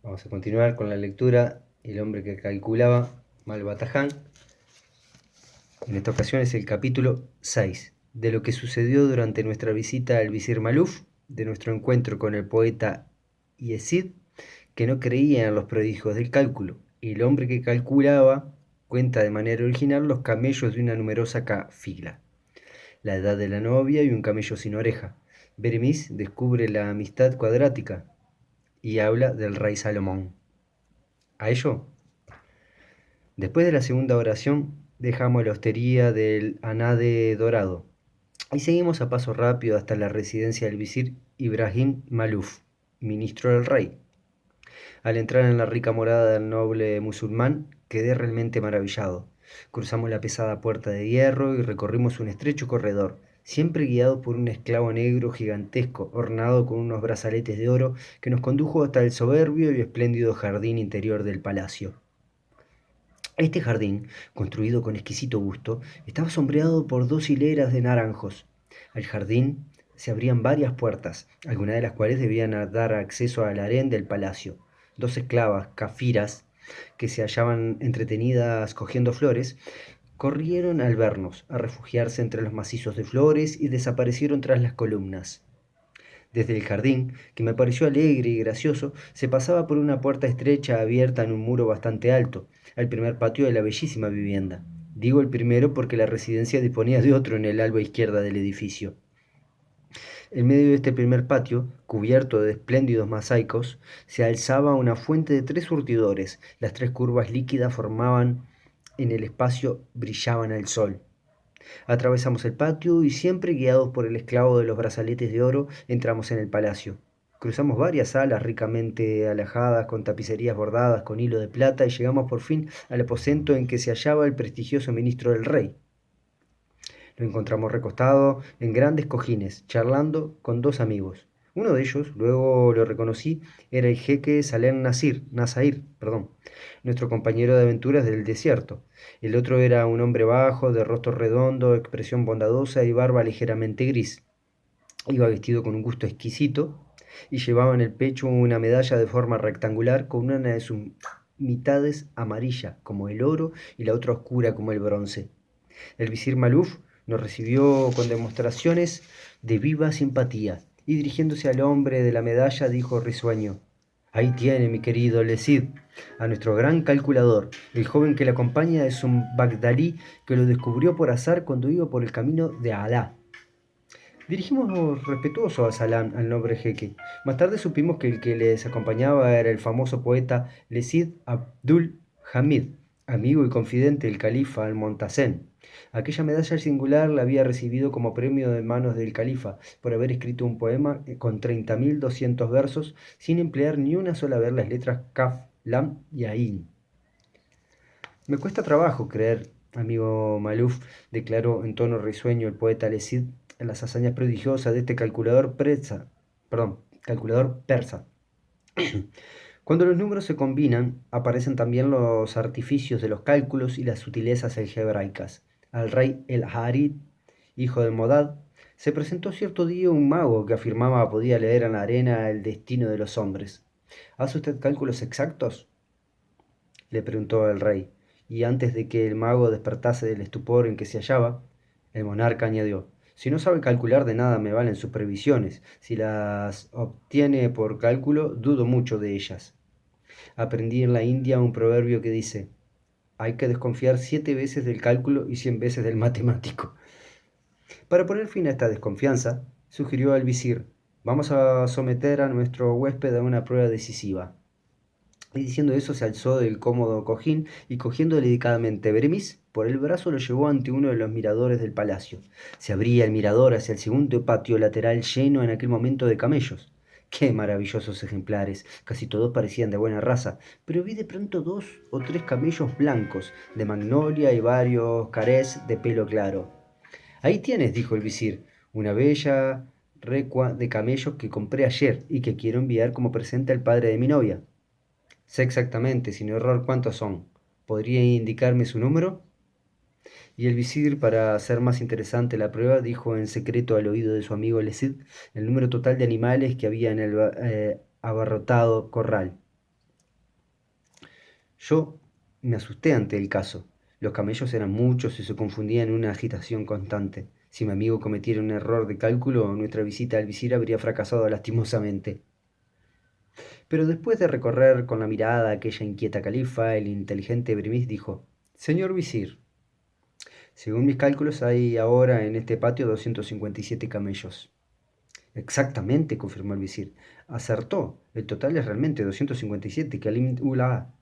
Vamos a continuar con la lectura El hombre que calculaba, Malbataján. En esta ocasión es el capítulo 6, de lo que sucedió durante nuestra visita al visir Maluf, de nuestro encuentro con el poeta Yezid, que no creía en los prodigios del cálculo, y el hombre que calculaba cuenta de manera original los camellos de una numerosa fila, la edad de la novia y un camello sin oreja. Beremis descubre la amistad cuadrática y habla del rey Salomón. A ello, después de la segunda oración, dejamos la hostería del Anade Dorado y seguimos a paso rápido hasta la residencia del visir Ibrahim Maluf, ministro del rey. Al entrar en la rica morada del noble musulmán, quedé realmente maravillado. Cruzamos la pesada puerta de hierro y recorrimos un estrecho corredor, siempre guiado por un esclavo negro gigantesco, ornado con unos brazaletes de oro, que nos condujo hasta el soberbio y espléndido jardín interior del palacio. Este jardín, construido con exquisito gusto, estaba sombreado por 2 hileras de naranjos. Al jardín se abrían varias puertas, algunas de las cuales debían dar acceso al harén del palacio. 2 esclavas, cafiras, que se hallaban entretenidas cogiendo flores, corrieron al vernos, a refugiarse entre los macizos de flores y desaparecieron tras las columnas. Desde el jardín, que me pareció alegre y gracioso, se pasaba por una puerta estrecha abierta en un muro bastante alto, al primer patio de la bellísima vivienda. Digo el primero porque la residencia disponía de otro en el alba izquierda del edificio. En medio de este primer patio, cubierto de espléndidos mosaicos, se alzaba una fuente de 3 surtidores. Las 3 curvas líquidas formaban en el espacio brillaban al sol. Atravesamos el patio y siempre guiados por el esclavo de los brazaletes de oro, entramos en el palacio. Cruzamos varias salas ricamente alajadas con tapicerías bordadas con hilo de plata y llegamos por fin al aposento en que se hallaba el prestigioso ministro del rey. Lo encontramos recostado en grandes cojines, charlando con 2 amigos. Uno de ellos, luego lo reconocí, era el jeque Salem Nasair, nuestro compañero de aventuras del desierto. El otro era un hombre bajo, de rostro redondo, expresión bondadosa y barba ligeramente gris. Iba vestido con un gusto exquisito y llevaba en el pecho una medalla de forma rectangular con una de sus mitades amarilla como el oro y la otra oscura como el bronce. El visir Maluf nos recibió con demostraciones de viva simpatía y dirigiéndose al hombre de la medalla dijo risueño: Ahí tiene, mi querido Lecid, a nuestro gran calculador. El joven que le acompaña es un bagdalí que lo descubrió por azar cuando iba por el camino de Alá. Dirigimos respetuoso a Salam, al noble jeque. Más tarde supimos que el que les acompañaba era el famoso poeta Lecid Abdul Hamid, amigo y confidente del califa Al-Montacén. Aquella medalla singular la había recibido como premio de manos del califa por haber escrito un poema con 30.200 versos sin emplear ni una sola vez las letras Kaf, Lam y Ain. Me cuesta trabajo creer, amigo Maluf, declaró en tono risueño el poeta Lecid, en las hazañas prodigiosas de este calculador persa. Cuando los números se combinan, aparecen también los artificios de los cálculos y las sutilezas algebraicas. Al rey El Harid, hijo de Modad, se presentó cierto día un mago que afirmaba podía leer en la arena el destino de los hombres. ¿Hace usted cálculos exactos?, le preguntó el rey, y antes de que el mago despertase del estupor en que se hallaba, el monarca añadió: Si no sabe calcular, de nada me valen sus previsiones. Si las obtiene por cálculo, dudo mucho de ellas. Aprendí en la India un proverbio que dice: hay que desconfiar 7 veces del cálculo y 100 veces del matemático. Para poner fin a esta desconfianza, sugirió al visir: vamos a someter a nuestro huésped a una prueba decisiva. Y diciendo eso se alzó del cómodo cojín y cogiendo delicadamente Beremis por el brazo lo llevó ante uno de los miradores del palacio. Se abría el mirador hacia el segundo patio lateral lleno en aquel momento de camellos. ¡Qué maravillosos ejemplares! Casi todos parecían de buena raza, pero vi de pronto 2 o 3 camellos blancos, de magnolia y varios carés de pelo claro. Ahí tienes, dijo el visir, una bella recua de camellos que compré ayer y que quiero enviar como presente al padre de mi novia. Sé exactamente, sin error, cuántos son. ¿Podría indicarme su número? Y el visir, para hacer más interesante la prueba, dijo en secreto al oído de su amigo Lecid el número total de animales que había en el abarrotado corral. Yo me asusté ante el caso. Los camellos eran muchos y se confundían en una agitación constante. Si mi amigo cometiera un error de cálculo, nuestra visita al visir habría fracasado lastimosamente. Pero después de recorrer con la mirada aquella inquieta califa, el inteligente Bremiz dijo: Señor visir, según mis cálculos hay ahora en este patio 257 camellos. Exactamente, confirmó el visir. Acertó. El total es realmente 257, Kalim Ula.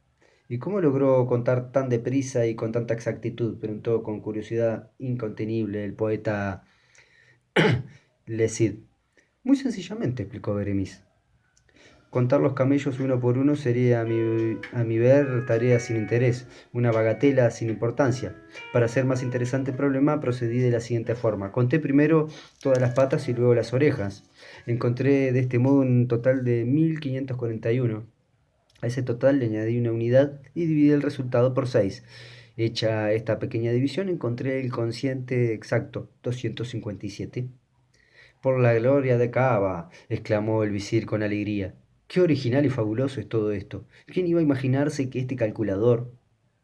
¿Y cómo logró contar tan deprisa y con tanta exactitud? Preguntó con curiosidad incontenible el poeta Lecid. Muy sencillamente, explicó Beremis. Contar los camellos uno por uno sería, a mi ver, tarea sin interés, una bagatela sin importancia. Para hacer más interesante el problema, procedí de la siguiente forma. Conté primero todas las patas y luego las orejas. Encontré de este modo un total de 1541. A ese total le añadí una unidad y dividí el resultado por 6. Hecha esta pequeña división, encontré el cociente exacto, 257. Por la gloria de Kaaba, exclamó el visir con alegría. Qué original y fabuloso es todo esto. ¿Quién iba a imaginarse que este calculador,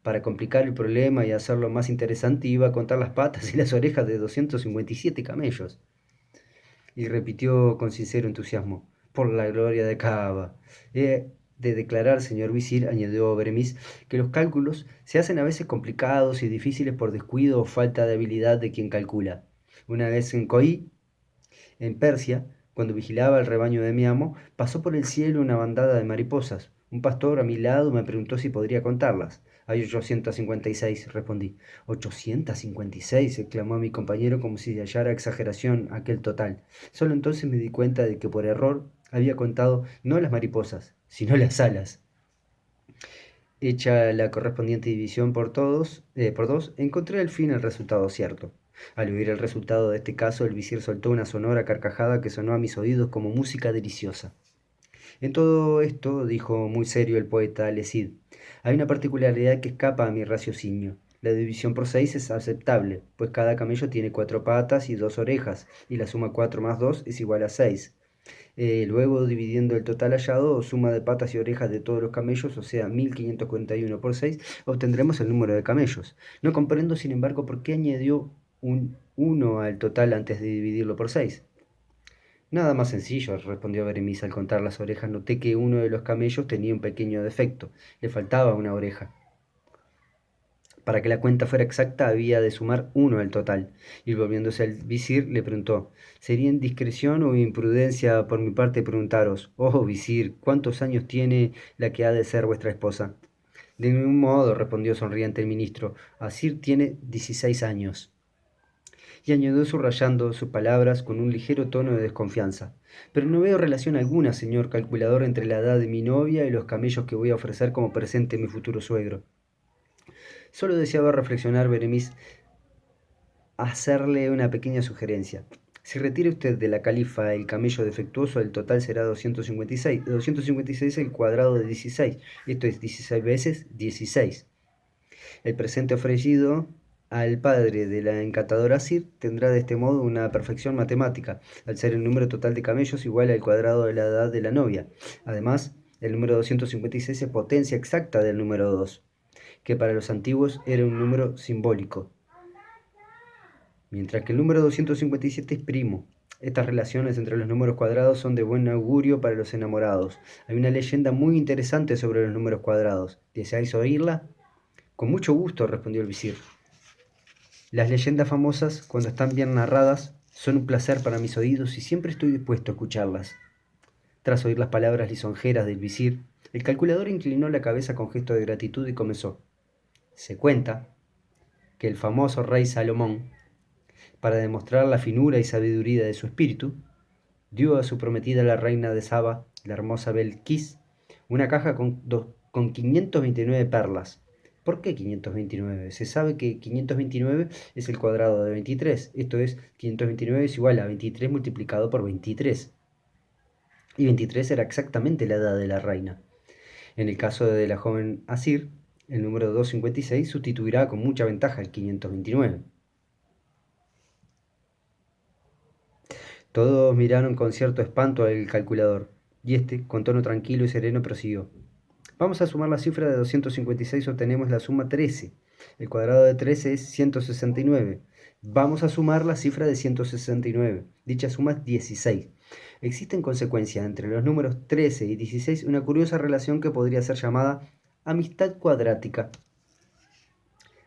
para complicar el problema y hacerlo más interesante, iba a contar las patas y las orejas de 257 camellos? Y repitió con sincero entusiasmo: por la gloria de Kaaba. He de declarar, señor visir, añadió Beremis, que los cálculos se hacen a veces complicados y difíciles por descuido o falta de habilidad de quien calcula. Una vez en Coí, en Persia, cuando vigilaba el rebaño de mi amo, pasó por el cielo una bandada de mariposas. Un pastor a mi lado me preguntó si podría contarlas. Hay 856, respondí. 856, exclamó mi compañero como si hallara exageración aquel total. Solo entonces me di cuenta de que por error había contado no las mariposas, sino las alas. Hecha la correspondiente división por dos, encontré al fin el resultado cierto. Al oír el resultado de este caso, el visir soltó una sonora carcajada que sonó a mis oídos como música deliciosa. En todo esto, dijo muy serio el poeta Lecid, hay una particularidad que escapa a mi raciocinio. La división por 6 es aceptable, pues cada camello tiene 4 patas y 2 orejas, y la suma 4 más 2 es igual a 6. Luego, dividiendo el total hallado, o suma de patas y orejas de todos los camellos, o sea, 1541 por 6, obtendremos el número de camellos. No comprendo, sin embargo, por qué añadió un 1 al total antes de dividirlo por 6. Nada más sencillo, respondió Berenice. Al contar las orejas noté que uno de los camellos tenía un pequeño defecto. Le faltaba una oreja. Para que la cuenta fuera exacta había de sumar 1 al total. Y volviéndose al visir le preguntó: ¿sería indiscreción o imprudencia por mi parte preguntaros, oh visir, cuántos años tiene la que ha de ser vuestra esposa? De ningún modo, respondió sonriente el ministro. Asir tiene 16 años. Y añadió subrayando sus palabras con un ligero tono de desconfianza. Pero no veo relación alguna, señor calculador, entre la edad de mi novia y los camellos que voy a ofrecer como presente a mi futuro suegro. Solo deseaba reflexionar, Beremis, hacerle una pequeña sugerencia. Si retira usted de la califa el camello defectuoso, el total será 256. 256 es el cuadrado de 16. Esto es 16 veces 16. El presente ofrecido al padre de la encantadora Sir tendrá de este modo una perfección matemática, al ser el número total de camellos igual al cuadrado de la edad de la novia. Además, el número 256 es potencia exacta del número 2, que para los antiguos era un número simbólico, mientras que el número 257 es primo. Estas relaciones entre los números cuadrados son de buen augurio para los enamorados. Hay una leyenda muy interesante sobre los números cuadrados. ¿Deseáis oírla? Con mucho gusto, respondió el visir. Las leyendas famosas, cuando están bien narradas, son un placer para mis oídos y siempre estoy dispuesto a escucharlas. Tras oír las palabras lisonjeras del visir, el calculador inclinó la cabeza con gesto de gratitud y comenzó. Se cuenta que el famoso rey Salomón, para demostrar la finura y sabiduría de su espíritu, dio a su prometida la reina de Saba, la hermosa Belkis, una caja con 529 perlas. ¿Por qué 529? Se sabe que 529 es el cuadrado de 23, esto es, 529 es igual a 23 multiplicado por 23. Y 23 era exactamente la edad de la reina. En el caso de la joven Asir, el número 256 sustituirá con mucha ventaja el 529. Todos miraron con cierto espanto al calculador, y este, con tono tranquilo y sereno, prosiguió. Vamos a sumar la cifra de 256, obtenemos la suma 13. El cuadrado de 13 es 169. Vamos a sumar la cifra de 169. Dicha suma es 16. Existe en consecuencia entre los números 13 y 16 una curiosa relación que podría ser llamada amistad cuadrática.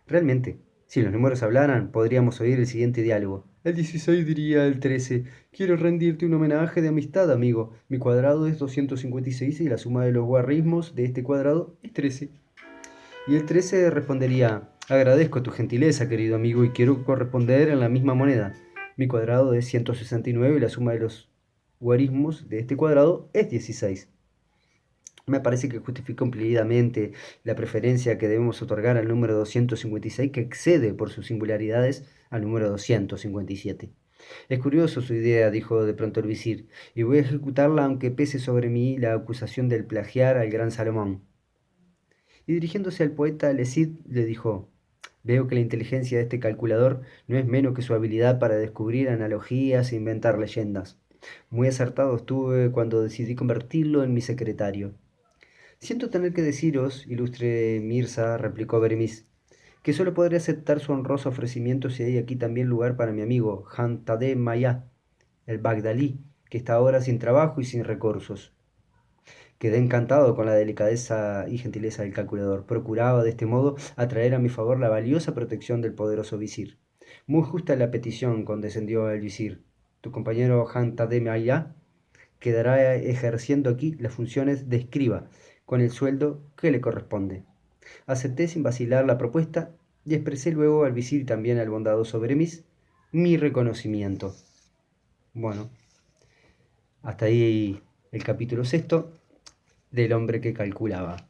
Realmente, si los números hablaran, podríamos oír el siguiente diálogo. El 16 diría al 13, quiero rendirte un homenaje de amistad, amigo. Mi cuadrado es 256 y la suma de los guarrismos de este cuadrado es 13. Y el 13 respondería, agradezco tu gentileza, querido amigo, y quiero corresponder en la misma moneda. Mi cuadrado es 169 y la suma de los guarismos de este cuadrado es 16. Me parece que justifica cumplidamente la preferencia que debemos otorgar al número 256, que excede por sus singularidades al número 257. Es curioso su idea, dijo de pronto el visir, y voy a ejecutarla aunque pese sobre mí la acusación del plagiar al gran Salomón. Y dirigiéndose al poeta, Le Cid le dijo, veo que la inteligencia de este calculador no es menos que su habilidad para descubrir analogías e inventar leyendas. Muy acertado estuve cuando decidí convertirlo en mi secretario. Siento tener que deciros, ilustre Mirza, replicó Beremis, que solo podré aceptar su honroso ofrecimiento si hay aquí también lugar para mi amigo Han Tadeh Mayá, el Bagdalí, que está ahora sin trabajo y sin recursos. Quedé encantado con la delicadeza y gentileza del calculador. Procuraba de este modo atraer a mi favor la valiosa protección del poderoso visir. Muy justa la petición, condescendió el visir. Tu compañero Han Tadeh Mayá quedará ejerciendo aquí las funciones de escriba, con el sueldo que le corresponde. Acepté sin vacilar la propuesta y expresé luego al visir y también al bondadoso Beremis mi reconocimiento. Bueno, hasta ahí el capítulo sexto del hombre que calculaba.